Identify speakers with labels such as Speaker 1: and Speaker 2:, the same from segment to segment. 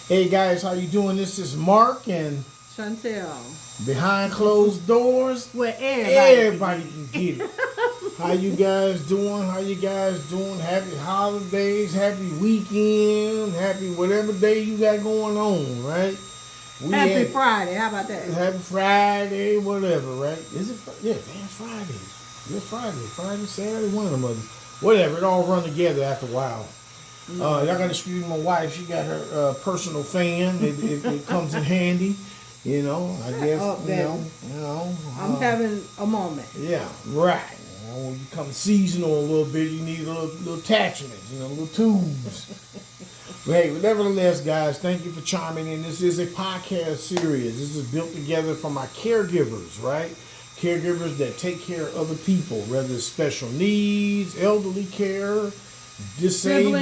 Speaker 1: Hey guys, how you doing? This is Mark and
Speaker 2: Chantel.
Speaker 1: behind closed doors,
Speaker 2: Where
Speaker 1: everybody can get it. How you guys doing? How you guys doing? Happy holidays, happy weekend, happy whatever day you got going on, right?
Speaker 2: Happy Friday. How about that?
Speaker 1: Happy Friday, whatever, right? Is it? Yeah, damn Friday. Good Friday, Saturday, one of them others. Whatever, it all run together after a while. Y'all got to excuse my wife. She got her personal fan. It comes in handy. You know, I guess,
Speaker 2: I'm having a moment.
Speaker 1: Yeah, right. When you come seasonal a little bit, you need a little attachments, little tubes. But hey, nevertheless, guys, thank you for chiming in. This is a podcast series. This is built together for my caregivers, right? Caregivers that take care of other people, whether it's special needs, elderly care, disabled,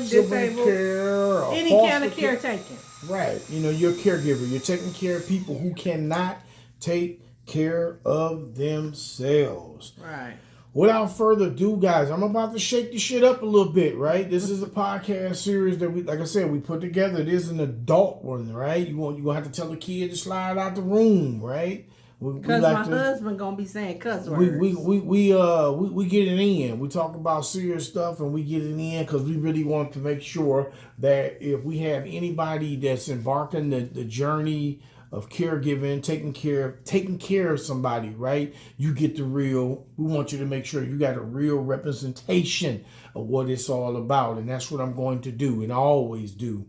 Speaker 2: sibling care,
Speaker 1: or
Speaker 2: any kind of caretaking.
Speaker 1: Right. You're a caregiver. You're taking care of people who cannot take care of themselves.
Speaker 2: Right.
Speaker 1: Without further ado, guys, I'm about to shake the shit up a little bit, right? This is a podcast series that we, like I said, we put together. It is an adult one, right? You're going to have to tell the kid to slide out the room, right?
Speaker 2: Because my husband gonna be saying cuss words.
Speaker 1: We get it in. We talk about serious stuff and we get it in because we really want to make sure that if we have anybody that's embarking the journey of caregiving, taking care of somebody, right? You get the real. We want you to make sure you got a real representation of what it's all about, and that's what I'm going to do, and I always do.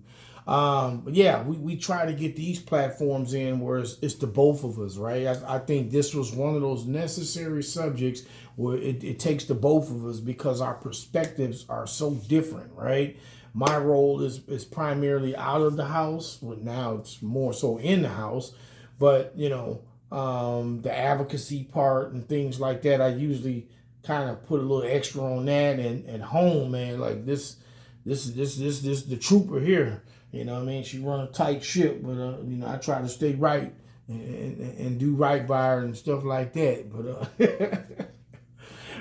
Speaker 1: But yeah, we try to get these platforms in where it's the both of us, right? I think this was one of those necessary subjects where it takes the both of us because our perspectives are so different, right? My role is primarily out of the house, but now it's more so in the house. But the advocacy part and things like that, I usually kind of put a little extra on that. And at home, man, like this the trooper here. You know what I mean? She run a tight ship, but I try to stay right and do right by her and stuff like that. But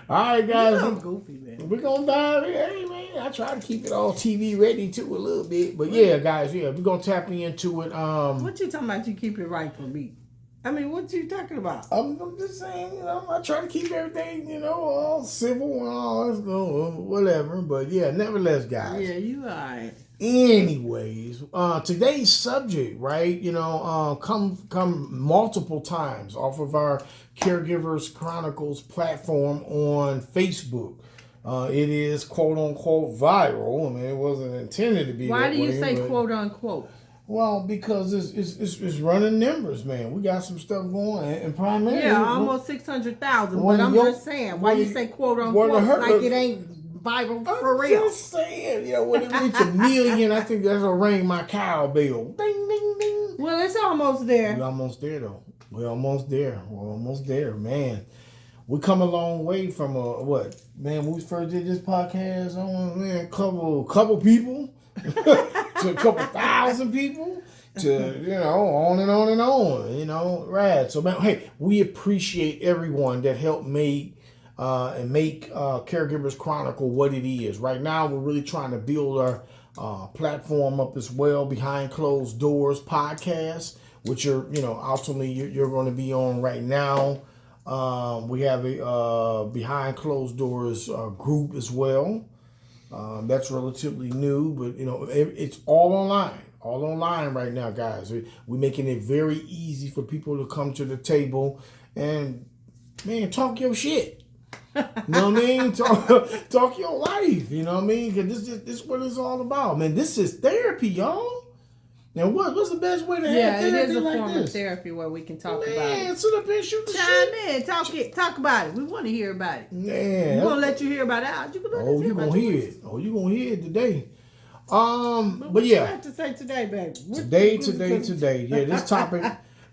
Speaker 1: all right, guys,
Speaker 2: I'm goofy, man.
Speaker 1: We're gonna dive in. Hey, man, I try to keep it all TV ready too a little bit, but yeah, guys, we're gonna tap into it.
Speaker 2: What you talking about? You keep it right for me. I mean, what you talking about?
Speaker 1: I'm just saying, I try to keep everything, all civil and all whatever. But yeah, nevertheless, guys.
Speaker 2: Yeah, you alright.
Speaker 1: Anyways, today's subject, right? Come multiple times off of our Caregivers Chronicles platform on Facebook. It is quote unquote viral. I mean, it wasn't intended to be.
Speaker 2: Why do you say quote unquote?
Speaker 1: Well, because it's running numbers, man. We got some stuff going, and primarily
Speaker 2: almost 600,000. But I'm just saying, why you say quote unquote like it ain't viral for real?
Speaker 1: I'm just saying, when it reaches 1 million, I think that'll ring my cowbell. Ding, ding, ding.
Speaker 2: Well, it's almost there.
Speaker 1: We're almost there, though. We're almost there, man. We come a long way from what, man? When we first did this podcast, couple people to a couple thousand people to on and on and on. Right? So, man, hey, we appreciate everyone that helped make Caregivers Chronicle what it is. Right now, we're really trying to build our platform up as well, Behind Closed Doors podcast, which ultimately you're going to be on right now. We have a Behind Closed Doors group as well. That's relatively new, but it's all online right now, guys. We're making it very easy for people to come to the table and, man, talk your shit. You know what I mean? Talk your life. You know what I mean? Because this is what it's all about, man. This is therapy, y'all. Now, what's the best way to have therapy?
Speaker 2: Yeah, it is a
Speaker 1: like
Speaker 2: form
Speaker 1: this?
Speaker 2: of therapy where we can talk about it.
Speaker 1: Man, sit up here and shoot the
Speaker 2: shit. Chime in, talk about it. We want to hear about it.
Speaker 1: Man,
Speaker 2: we're gonna let you hear about it. You
Speaker 1: gonna hear it. You gonna hear it today.
Speaker 2: But yeah. What you have to say today, baby?
Speaker 1: Today. Yeah, this topic.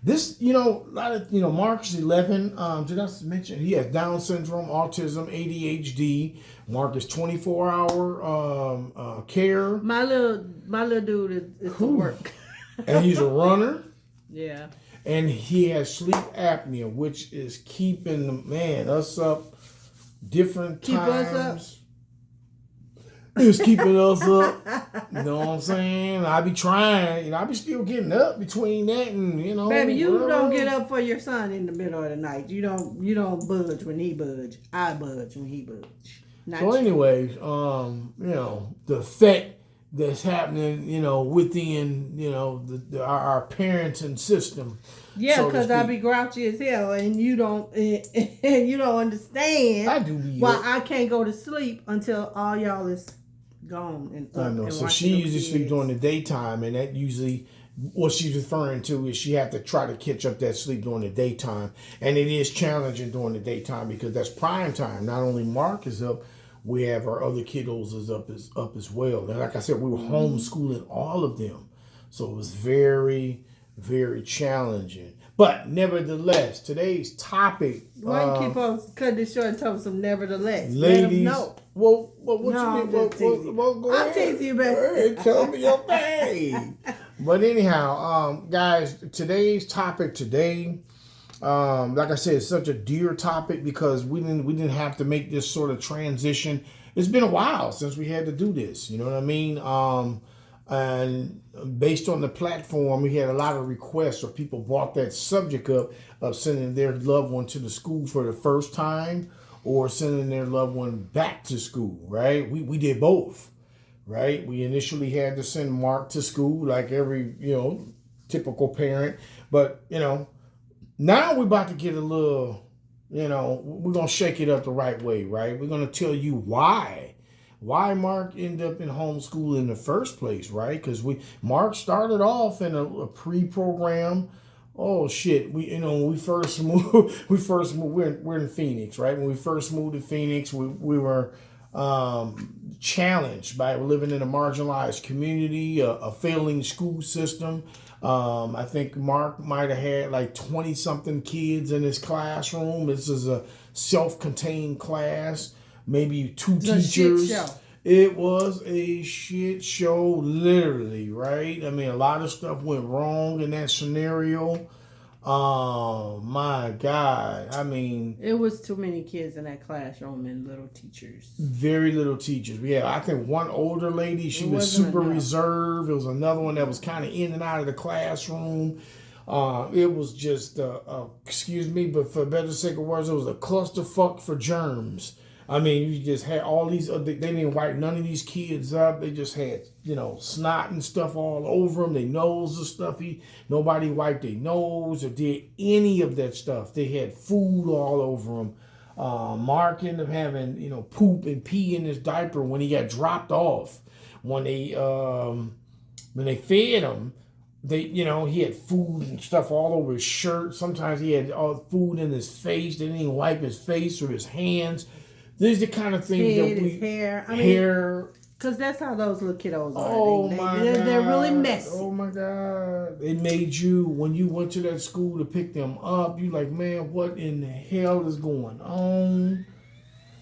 Speaker 1: This, a lot of, Mark's 11. Did I mention he has Down syndrome, autism, ADHD. Mark is 24-hour care.
Speaker 2: My little dude is to work.
Speaker 1: And he's a runner.
Speaker 2: Yeah.
Speaker 1: And he has sleep apnea, which is keeping us up different times. It's keeping us up. You know what I'm saying? I be trying. I be still getting up between that and
Speaker 2: Baby, you
Speaker 1: whatever.
Speaker 2: don't get up for your son in the middle of the night. You don't budge when he budge. I budge when he budge.
Speaker 1: Anyway, the effect that's happening, within, our parenting system.
Speaker 2: Yeah, because I be grouchy as hell, and you don't understand.
Speaker 1: I do
Speaker 2: why I can't go to sleep until all y'all is gone. And
Speaker 1: I know. So she usually sleeps during the daytime, and that usually what she's referring to is she have to try to catch up that sleep during the daytime, and it is challenging during the daytime because that's prime time. Not only Mark is up, we have our other kiddos is up as well. And like I said, we were homeschooling all of them, so it was very, very challenging. But nevertheless, today's topic.
Speaker 2: Why you keep on cutting it short and tell them some nevertheless?
Speaker 1: Ladies.
Speaker 2: No.
Speaker 1: Well, what you mean? Go
Speaker 2: I'll
Speaker 1: ahead.
Speaker 2: tease you, baby.
Speaker 1: Hey, tell me your thing. But anyhow, guys, today's topic today, like I said, it's such a dear topic because we didn't have to make this sort of transition. It's been a while since we had to do this. You know what I mean? And based on the platform, we had a lot of requests, or people brought that subject up of sending their loved one to the school for the first time, or sending their loved one back to school. Right? We did both. Right? We initially had to send Mark to school like every typical parent, but now we're about to get a little, we're gonna shake it up the right way. Right? We're gonna tell you why Mark ended up in homeschool in the first place, right? Because Mark started off in a pre-program. Oh shit! When we first moved. We're in Phoenix, right? When we first moved to Phoenix, we were challenged by living in a marginalized community, a failing school system. I think Mark might have had like 20-something kids in his classroom. This is a self-contained class. Maybe 2 teachers. It was a shit show, literally, right? I mean, a lot of stuff went wrong in that scenario. Oh my God! I mean,
Speaker 2: it was too many kids in that classroom and little teachers.
Speaker 1: Very little teachers. Yeah, I think one older lady, she was super reserved. There was another one that was kind of in and out of the classroom. It was just, excuse me, but for better sake of words, it was a clusterfuck for germs. I mean, you just had all these, they didn't wipe none of these kids up. They just had, snot and stuff all over them. Their nose was stuffy. Nobody wiped their nose or did any of that stuff. They had food all over them. Mark ended up having, poop and pee in his diaper when he got dropped off. When they fed him, he had food and stuff all over his shirt. Sometimes he had all food in his face. They didn't even wipe his face or his hands. These are the kind of things that we... hair.
Speaker 2: Because that's how those little kiddos are.
Speaker 1: Oh, my God.
Speaker 2: They're really messy.
Speaker 1: Oh, my God. It made you, when you went to that school to pick them up, you like, man, what in the hell is going on?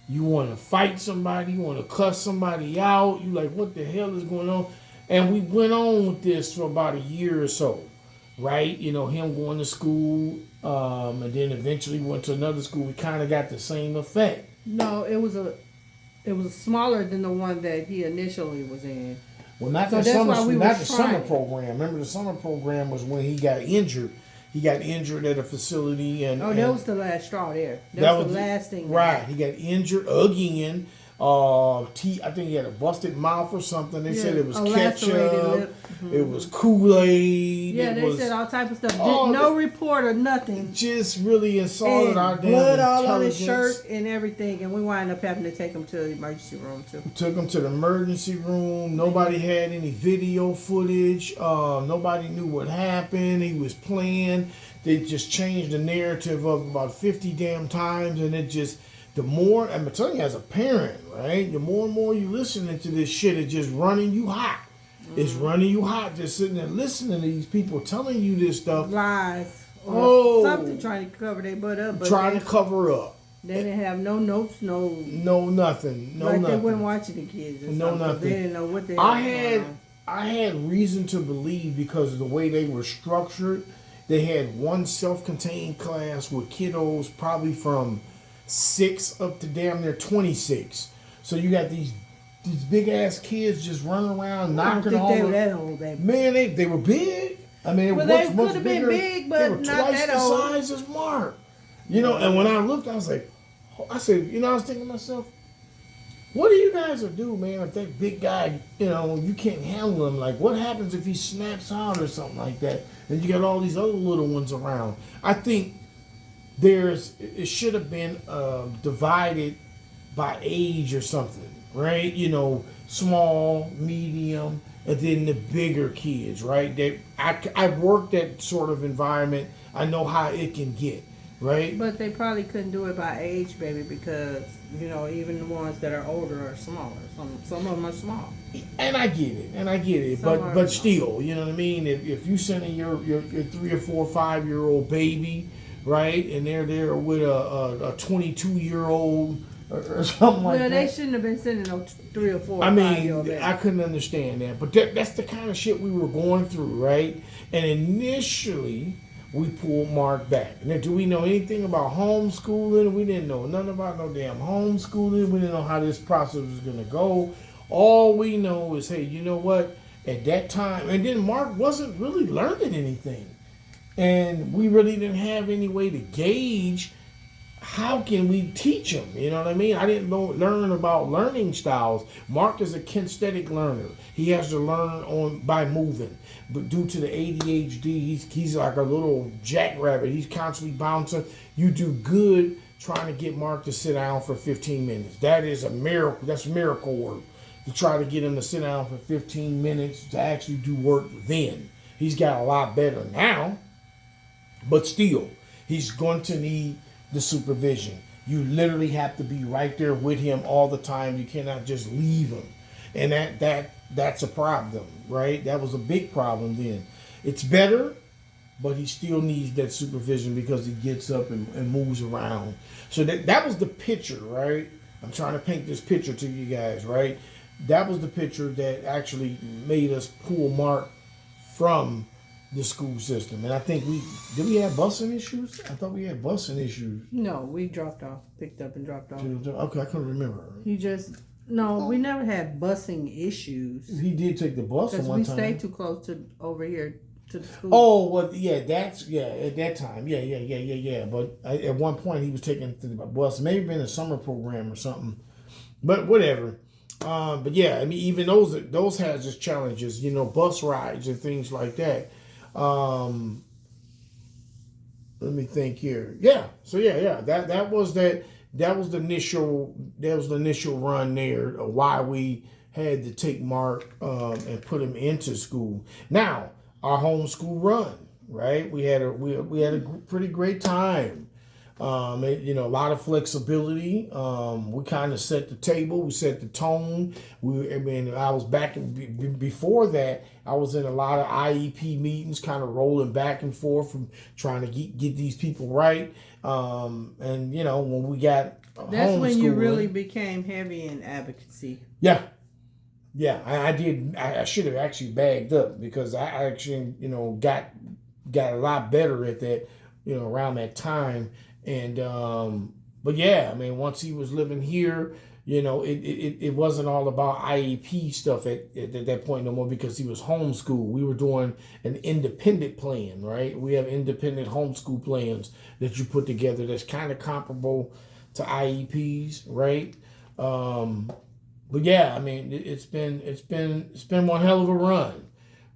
Speaker 1: You want to fight somebody. You want to cuss somebody out. You like, what the hell is going on? And we went on with this for about a year or so, right? Him going to school, and then eventually went to another school. We kind of got the same effect.
Speaker 2: No, it was smaller than the one that he initially was in.
Speaker 1: Well, not the summer program. Remember, the summer program was when he got injured. He got injured at a facility, and
Speaker 2: that was the last straw there. That was the last thing.
Speaker 1: Right, he got injured again. I think he had a busted mouth or something. They said it was ketchup. Mm-hmm. It was Kool-Aid.
Speaker 2: Yeah, they said all type of stuff. No report or nothing.
Speaker 1: Just really insulted our damn
Speaker 2: blood all on his shirt and everything. And we wound up having to take him to the emergency room too.
Speaker 1: We took him to the emergency room. Nobody had any video footage. Nobody knew what happened. He was playing. They just changed the narrative of about 50 damn times, and it just... The more, I'm telling you as a parent, right? The more and more you listening to this shit, it's just running you hot. It's running you hot just sitting there listening to these people telling you this stuff.
Speaker 2: Lies. Or something trying to cover their butt up.
Speaker 1: Trying to cover up.
Speaker 2: They didn't have no notes, no
Speaker 1: nothing.
Speaker 2: Like they weren't watching the kids.
Speaker 1: No nothing.
Speaker 2: They didn't know what they had.
Speaker 1: I had reason to believe because of the way they were structured. They had one self-contained class with kiddos probably from 6 up to damn near 26. So you got these these big ass kids just running around knocking all.
Speaker 2: I don't think they were that old, baby.
Speaker 1: Man, they were big. I mean,
Speaker 2: well,
Speaker 1: they
Speaker 2: could have been big, but
Speaker 1: they were
Speaker 2: not
Speaker 1: twice
Speaker 2: that
Speaker 1: the
Speaker 2: old.
Speaker 1: size as Mark. You know, and when I looked, I was like, I said, you know, I was thinking to myself, what do you guys do, man? If that big guy, you know, you can't handle him, like what happens if he snaps out or something like that? And you got all these other little ones around. I think it should have been divided by age or something, right? You know, small, medium, and then the bigger kids, right? I've worked that sort of environment. I know how it can get, right?
Speaker 2: But they probably couldn't do it by age, baby, because, you know, even the ones that are older are smaller. Some of them are small.
Speaker 1: And I get it. But still, you know what I mean? If you send in your 3 or 4 or 5 year old baby, right, and they're there with a 22-year-old or something like that.
Speaker 2: Well, they shouldn't have been sending no 3 or 4 or 5 year old baby.
Speaker 1: I couldn't understand that. But that's the kind of shit we were going through, right? And initially, we pulled Mark back. Now, do we know anything about homeschooling? We didn't know nothing about no damn homeschooling. We didn't know how this process was going to go. All we know is, hey, you know what? At that time, and then Mark wasn't really learning anything. And we really didn't have any way to gauge how can we teach him? You know what I mean? I didn't learn about learning styles. Mark is a kinesthetic learner. He has to learn by moving. But due to the ADHD, he's like a little jackrabbit. He's constantly bouncing. You do good trying to get Mark to sit down for 15 minutes. That is a miracle. That's miracle work. To try to get him to sit down for 15 minutes to actually do work then. He's got a lot better now. But still, he's going to need the supervision. You literally have to be right there with him all the time. You cannot just leave him. And that's a problem, right? That was a big problem then. It's better, but he still needs that supervision because he gets up and moves around. So that was the picture, right? I'm trying to paint this picture to you guys, right? That was the picture that actually made us pull Mark from the school system. And I think did we have busing issues? I thought we had busing issues.
Speaker 2: No, we picked up and dropped off.
Speaker 1: Okay, I couldn't remember.
Speaker 2: We never had busing issues.
Speaker 1: He did take the bus at one time.
Speaker 2: Because we stayed too close to over here to the school.
Speaker 1: Oh, well, yeah, at that time. Yeah. But at one point he was taking the bus, maybe in a summer program or something. But whatever. But yeah, I mean, even those has its challenges, you know, bus rides and things like that. Let me think here. Yeah. So yeah. That was the initial run there of why we had to take Mark and put him into school. Now, our homeschool run, right? We had a pretty great time. You know, a lot of flexibility. We kind of set the table. We set the tone. I was back before that. I was in a lot of IEP meetings, kind of rolling back and forth from trying to get these people right. And you know, when we got
Speaker 2: that's when you really became heavy in advocacy.
Speaker 1: Yeah, I did. I should have actually bagged up because I actually, you know, got a lot better at that, you know, around that time. And but yeah, I mean, once he was living here, you know, it wasn't all about IEP stuff at that point no more because he was homeschooled. We were doing an independent plan, right? We have independent homeschool plans that you put together that's kind of comparable to IEPs, right? But yeah, I mean, it's been one hell of a run,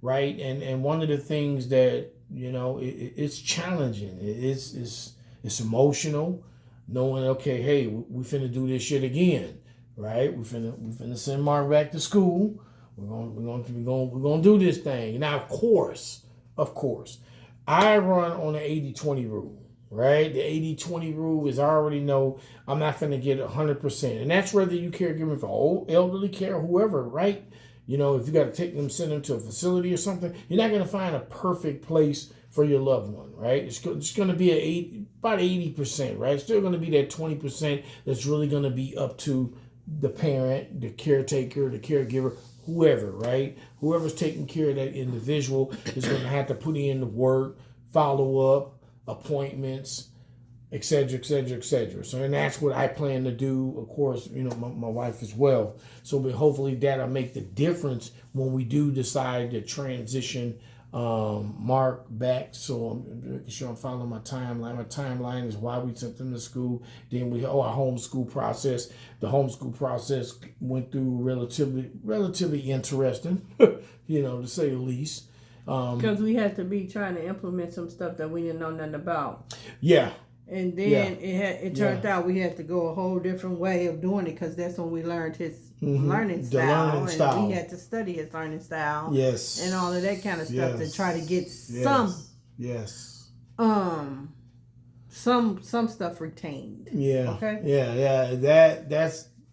Speaker 1: right? And one of the things that, you know, it's challenging. It's emotional, knowing, okay, hey, we finna do this shit again, right? We finna send Mark back to school. We're gonna do this thing. Now, of course, I run on the 80-20 rule, right? The 80-20 rule is I already know I'm not finna get 100%, and that's whether you caregiving for old, elderly care, whoever, right? You know, if you got to send them to a facility or something, you're not gonna find a perfect place for your loved one, right? It's going to be about 80%, right? It's still going to be that 20% that's really going to be up to the parent, the caretaker, the caregiver, whoever, right? Whoever's taking care of that individual is going to have to put in the work, follow up, appointments, et cetera, et cetera, et cetera. So, and that's what I plan to do, of course, my wife as well. So, but hopefully that'll make the difference when we do decide to transition Mark back. So I'm making sure I'm following my timeline. My timeline is why we sent them to school. Then our homeschool process. The homeschool process went through relatively interesting, to say the least.
Speaker 2: Because we had to be trying to implement some stuff that we didn't know nothing about.
Speaker 1: Yeah.
Speaker 2: And then it turned out we had to go a whole different way of doing it, because that's when we learned his learning style. And we had to study his learning style.
Speaker 1: Yes.
Speaker 2: And all of that kind of stuff to try to get some stuff retained.
Speaker 1: Yeah.
Speaker 2: Okay.
Speaker 1: Yeah.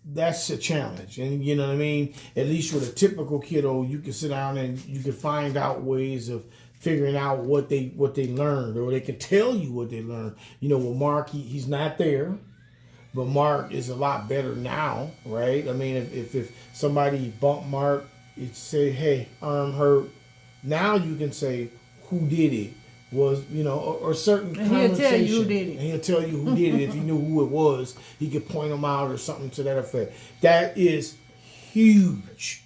Speaker 1: That's a challenge. And you know what I mean? At least with a typical kiddo, you can sit down and you can find out ways of figuring out what they learned, or they can tell you what they learned. With Mark, he's not there, but Mark is a lot better now, right? I mean, if somebody bumped Mark, it say, hey, arm hurt. Now you can say who did it, was or certain conversation.
Speaker 2: He'll tell you who did it.
Speaker 1: And he'll tell you who did it. If you knew who it was, he could point them out or something to that effect. That is huge.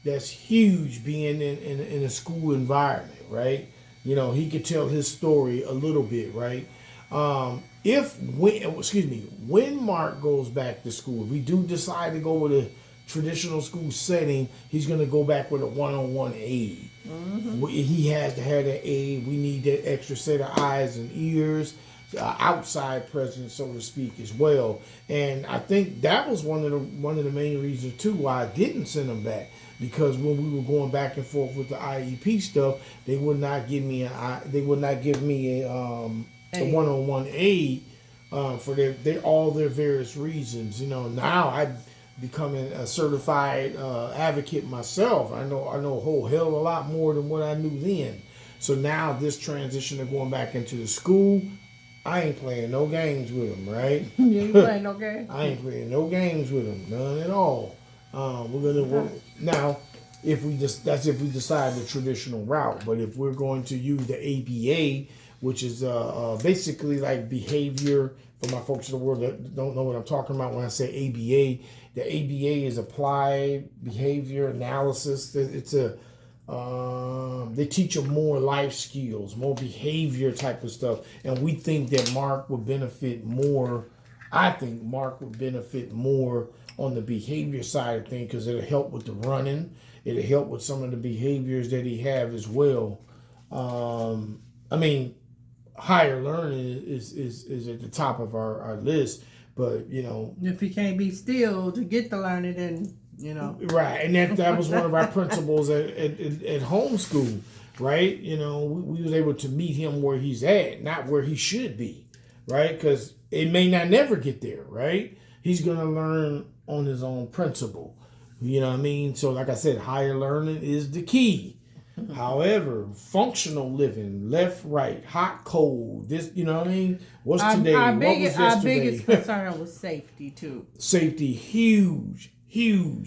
Speaker 1: That's huge being in a school environment, right? He could tell his story a little bit, right? When Mark goes back to school, if we do decide to go with a traditional school setting, he's going to go back with a one-on-one aid. Mm-hmm. He has to have that aid. We need that extra set of eyes and ears, outside presence, so to speak, as well. And I think that was one of the main reasons too why I didn't send him back, because when we were going back and forth with the IEP stuff, they would not give me a one-on-one aid for all their various reasons. Now I'm becoming a certified advocate myself. I know a whole hell of a lot more than what I knew then. So now this transition of going back into the school, I ain't playing no games with them, right?
Speaker 2: You ain't playing no games?
Speaker 1: I ain't playing no games with them, none at all. We're gonna work now. If we decide the traditional route, but if we're going to use the ABA, which is basically like behavior, for my folks in the world that don't know what I'm talking about when I say ABA, the ABA is applied behavior analysis. It's they teach them more life skills, more behavior type of stuff, and we think that Mark would benefit more. I think Mark would benefit more on the behavior side of things, because it'll help with the running. It'll help with some of the behaviors that he have as well. Higher learning is at the top of our list, but
Speaker 2: if he can't be still to get the learning, then
Speaker 1: right. And that was one of our principles at homeschool, right? We was able to meet him where he's at, not where he should be, right? Because it may not never get there, right? He's gonna learn on his own principle. You know what I mean? So like I said, higher learning is the key. However, functional living, left, right, hot, cold, this, you know what I mean? What's today? What was yesterday?
Speaker 2: Our biggest concern was safety too.
Speaker 1: Safety, huge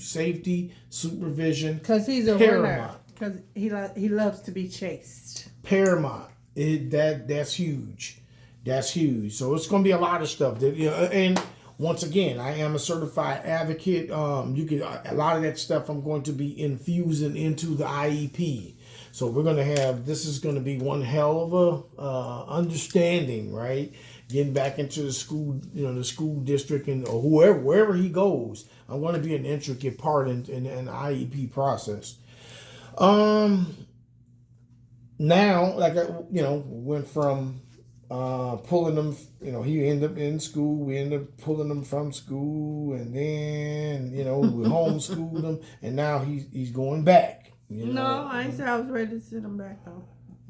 Speaker 1: safety, supervision.
Speaker 2: Because he's a runner. Because he loves to be chased.
Speaker 1: Paramount. That's huge. That's huge. So it's going to be a lot of stuff that and. Once again, I am a certified advocate. A lot of that stuff I'm going to be infusing into the IEP. So we're going to this is going to be one hell of a understanding, right? Getting back into the school, the school district or wherever he goes. I'm going to be an intricate part in the IEP process. Now, went from pulling them, he ended up in school. We ended up pulling them from school, and then, we homeschooled him, and now he's going back.
Speaker 2: No, I ain't say I was ready to send him back though.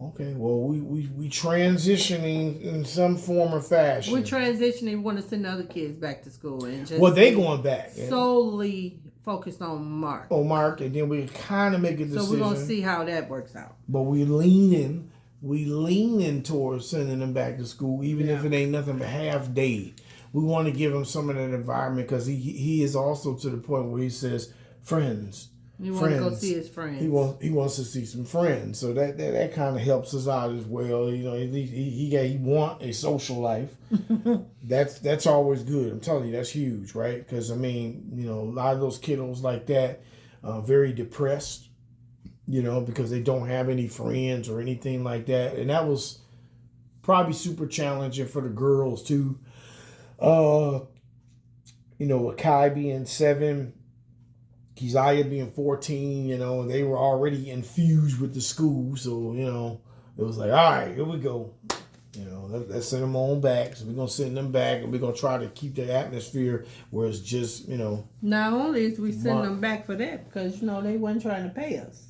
Speaker 1: Okay, well, we transitioning in some form or fashion.
Speaker 2: We're transitioning. We want to send other kids back to school and just
Speaker 1: they going back
Speaker 2: solely focused on Mark.
Speaker 1: Oh, Mark, and then we kind of make a decision.
Speaker 2: So we're gonna see how that works out.
Speaker 1: But we leaning towards sending them back to school, even if it ain't nothing but half day. We want to give him some of that environment, because he is also to the point where he says friends.
Speaker 2: He wants to go see his friends.
Speaker 1: He wants to see some friends. So that kind of helps us out as well. You know, at least he want a social life. That's always good. I'm telling you, that's huge, right? Because I mean, you know, a lot of those kiddos like that, very depressed. You know, because they don't have any friends or anything like that, and that was probably super challenging for the girls too. You know, with Kai being 7, Keziah being 14, you know, they were already infused with the school. So, you know, it was like, all right, here we go. You know, let's send them on back. So we're going to send them back, and we're going to try to keep the atmosphere where it's just, you know.
Speaker 2: Not only is we send them back for that, because, you know, they wasn't trying to pay us.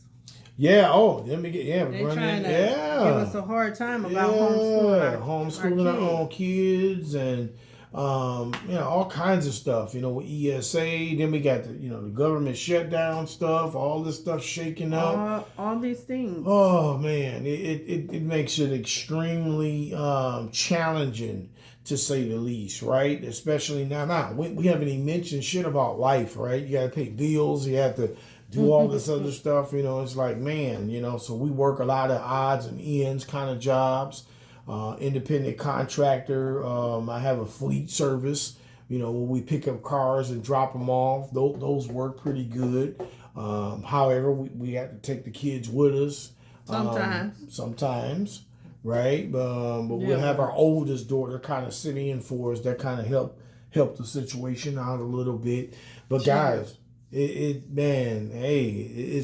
Speaker 1: Yeah, let me get,
Speaker 2: they're trying to give us a hard time about homeschooling
Speaker 1: our own kids, and you know, all kinds of stuff, you know, with ESA. Then we got the, you know, the government shutdown stuff, all this stuff shaking up.
Speaker 2: All these things.
Speaker 1: Oh man, it makes it extremely challenging, to say the least, right? Especially now we haven't even mentioned shit about life, right? You got to pay bills, you have to do all this other stuff, you know. It's like, man, you know, so we work a lot of odds and ends kind of jobs. Independent contractor. I have a fleet service, you know, where we pick up cars and drop them off. Those work pretty good. However, we have to take the kids with us. Sometimes, right? But we'll have our oldest daughter kind of sitting in for us. That kind of help the situation out a little bit. But guys, it's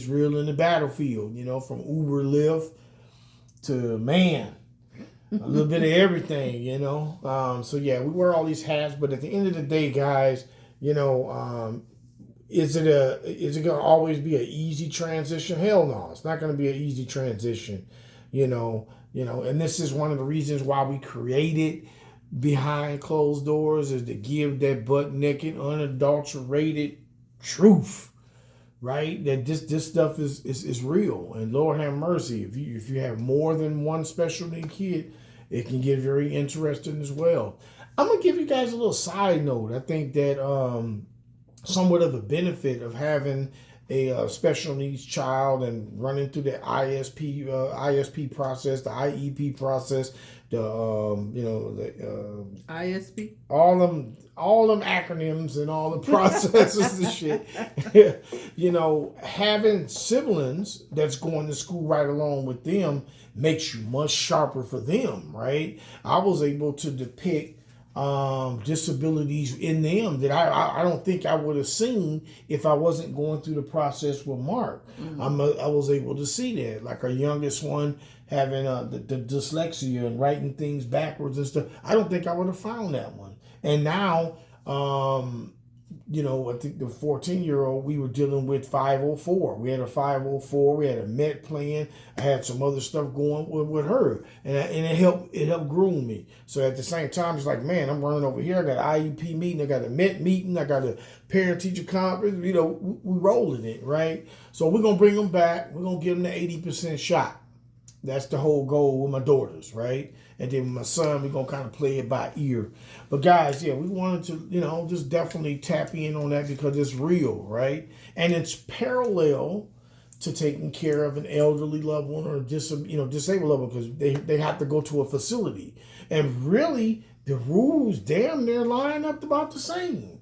Speaker 1: real in the battlefield, you know, from Uber, Lyft to, man, a little bit of everything, you know. So yeah, we wear all these hats, but at the end of the day, guys, you know, is it gonna always be an easy transition? Hell no, it's not gonna be an easy transition, you know. And this is one of the reasons why we created Behind Closed Doors, is to give that butt naked, unadulterated truth, right? That this stuff is real, and Lord have mercy, if you have more than one special need kid, it can get very interesting as well. I'm gonna give you guys a little side note. I think that somewhat of a benefit of having a special needs child and running through the ISP process, the IEP process, the
Speaker 2: ISP,
Speaker 1: all them acronyms and all the processes and shit. You know, having siblings that's going to school right along with them makes you much sharper for them, right? I was able to depict disabilities in them that I don't think I would have seen if I wasn't going through the process with Mark. Mm-hmm. I was able to see that, like our youngest one having the dyslexia and writing things backwards and stuff. I don't think I would have found that one. And now, you know, I think the 14-year-old, we were dealing with 504. We had a 504. We had a MET plan. I had some other stuff going with her, and it helped groom me. So at the same time, it's like, man, I'm running over here. I got an IEP meeting. I got a MET meeting. I got a parent-teacher conference. You know, we rolling it, right? So we're gonna bring them back. We're gonna give them the 80% shot. That's the whole goal with my daughters, right? And then with my son, we're going to kind of play it by ear. But guys, yeah, we wanted to, you know, just definitely tap in on that because it's real, right? And it's parallel to taking care of an elderly loved one or disabled loved one, because they have to go to a facility. And really, the rules damn near line up about the same.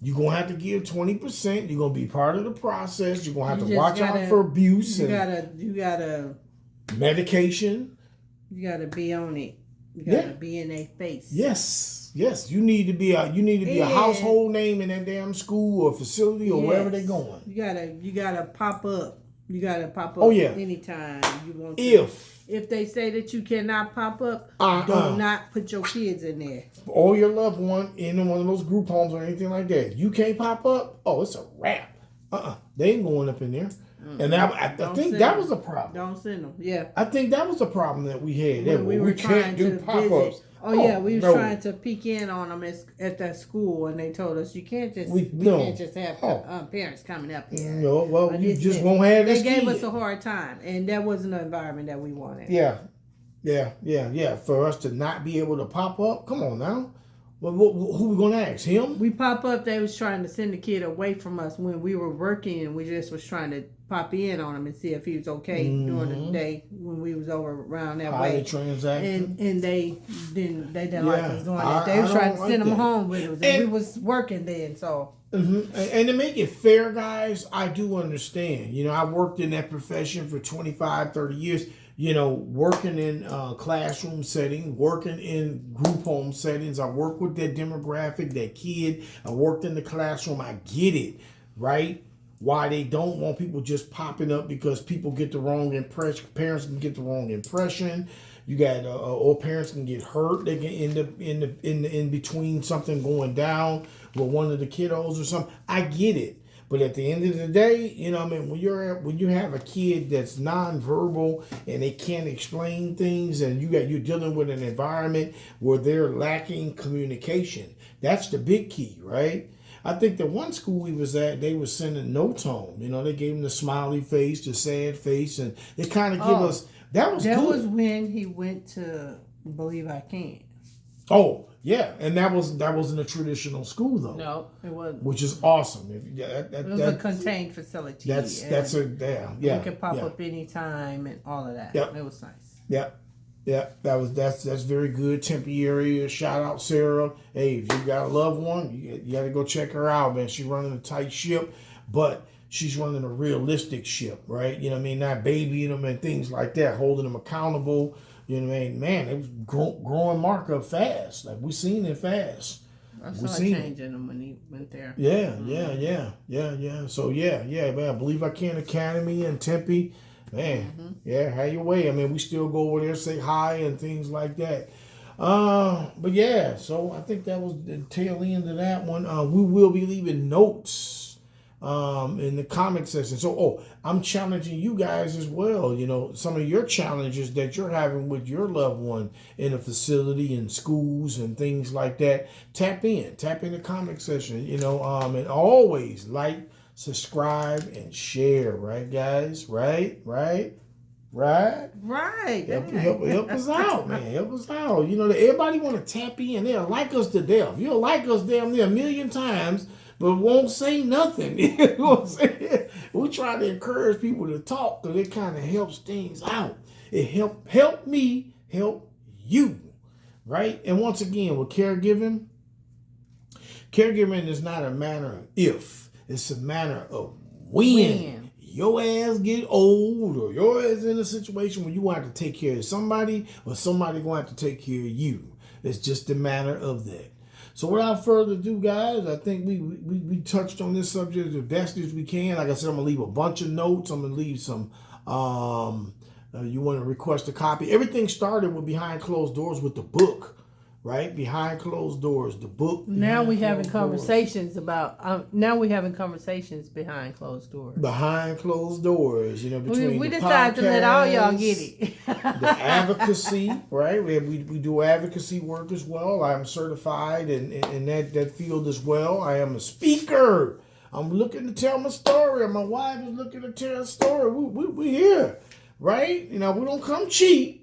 Speaker 1: You're going to have to give 20%. You're going to be part of the process. You're going to have to watch out for abuse. You gotta medication.
Speaker 2: You gotta be on it. You gotta be in their face.
Speaker 1: Yes. You need to be a household name in that damn school or facility or wherever they're going.
Speaker 2: You gotta pop up. You gotta pop up anytime you want
Speaker 1: to.
Speaker 2: If they say that you cannot pop up, do not put your kids in there.
Speaker 1: Or your loved one in one of those group homes or anything like that. You can't pop up. Oh, it's a wrap. They ain't going up in there. And I think that was a problem.
Speaker 2: Don't send them. Yeah.
Speaker 1: I think that was a problem that we had.
Speaker 2: We were trying to do pop-ups. We were trying to peek in on them at that school, and they told us you can't just can't just have parents coming up here.
Speaker 1: No, well, you just won't have this.
Speaker 2: They gave us a hard time, and that wasn't the environment that we wanted.
Speaker 1: Yeah. For us to not be able to pop up, come on now. Well, who we gonna ask? Him?
Speaker 2: We pop up. They was trying to send the kid away from us when we were working, and we just was trying to pop in on him and see if he was okay during the day when we was over around that way.
Speaker 1: Transacting.
Speaker 2: And they didn't like us doing that. They was trying to send him home with us, and we was working then. So.
Speaker 1: Mm-hmm. And to make it fair, guys, I do understand. You know, I worked in that profession for 25, 30 years. You know, working in classroom setting, working in group home settings. I work with that demographic, that kid. I worked in the classroom. I get it, right? Why they don't want people just popping up because people get the wrong impression. Parents can get the wrong impression. You got or parents can get hurt. They can end up in between something going down with one of the kiddos or something. I get it. But at the end of the day, you know, I mean, when you have a kid that's nonverbal and they can't explain things, and you're dealing with an environment where they're lacking communication, that's the big key, right? I think the one school we was at, they were sending notes home. You know, they gave him the smiley face, the sad face, and they kind of give us that was
Speaker 2: was when he went to Believe I Can.
Speaker 1: Oh. Yeah, and that wasn't a traditional school though.
Speaker 2: No, it wasn't.
Speaker 1: Which is awesome.
Speaker 2: It was a contained facility.
Speaker 1: You
Speaker 2: could pop up anytime and all of that. Yep. It was nice.
Speaker 1: Yep. That's very good. Tempe area. Shout out Sarah. Hey, if you got a loved one, you got to go check her out, man. She's running a tight ship, but she's running a realistic ship, right? You know what I mean? Not babying them and things like that, holding them accountable. You know what I mean? Man, it was growing Mark up fast. Like, we seen it fast.
Speaker 2: I saw it changing him when he went there.
Speaker 1: Yeah. So, man, I Believe I Can Academy in Tempe. Man, have your way. I mean, we still go over there, say hi and things like that. But, yeah, so I think that was the tail end of that one. We will be leaving notes in the comment section. So, I'm challenging you guys as well. You know, some of your challenges that you're having with your loved one in a facility, in schools and things like that. Tap in the comment section, you know, and always like, subscribe, and share, right, guys? Right? Help us out, man. Help us out. You know, everybody want to tap in. They'll like us to death. You'll like us damn near 1,000,000 times, but won't say nothing. You know what I'm saying? We try to encourage people to talk because it kind of helps things out. It help me help you, right? And once again, with caregiving is not a matter of if. It's a matter of when. Your ass get old, or your ass in a situation where you want to take care of somebody, or somebody going to have to take care of you. It's just a matter of that. So without further ado, guys, I think we touched on this subject the best as we can. Like I said, I'm going to leave a bunch of notes. I'm going to leave some, you want to request a copy. Everything started with Behind Closed Doors with the book, right? Behind Closed Doors, the book.
Speaker 2: Now we're having conversations behind closed doors.
Speaker 1: Behind closed doors, you know, between
Speaker 2: we decided to let all y'all get it.
Speaker 1: The advocacy, right? We do advocacy work as well. I'm certified in that field as well. I am a speaker. I'm looking to tell my story. My wife is looking to tell a story. We here, right? You know, we don't come cheap.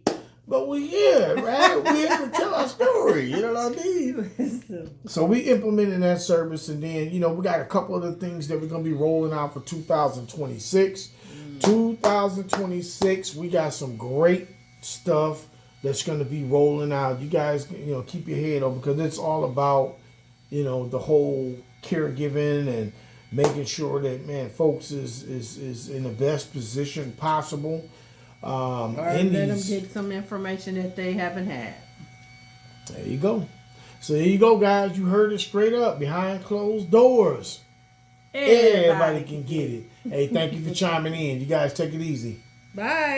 Speaker 1: But we're here, right? We're here to tell our story. You know what I mean? So we implemented that service, and then, you know, we got a couple other things that we're going to be rolling out for 2026. 2026, we got some great stuff that's going to be rolling out. You guys, you know, keep your head up because it's all about, you know, the whole caregiving and making sure that, man, folks is in the best position possible.
Speaker 2: Or let them get some information that they haven't had.
Speaker 1: There you go. So there you go, guys. You heard it straight up. Behind closed doors. Everybody can get it. Hey, thank you for chiming in. You guys take it easy.
Speaker 2: Bye.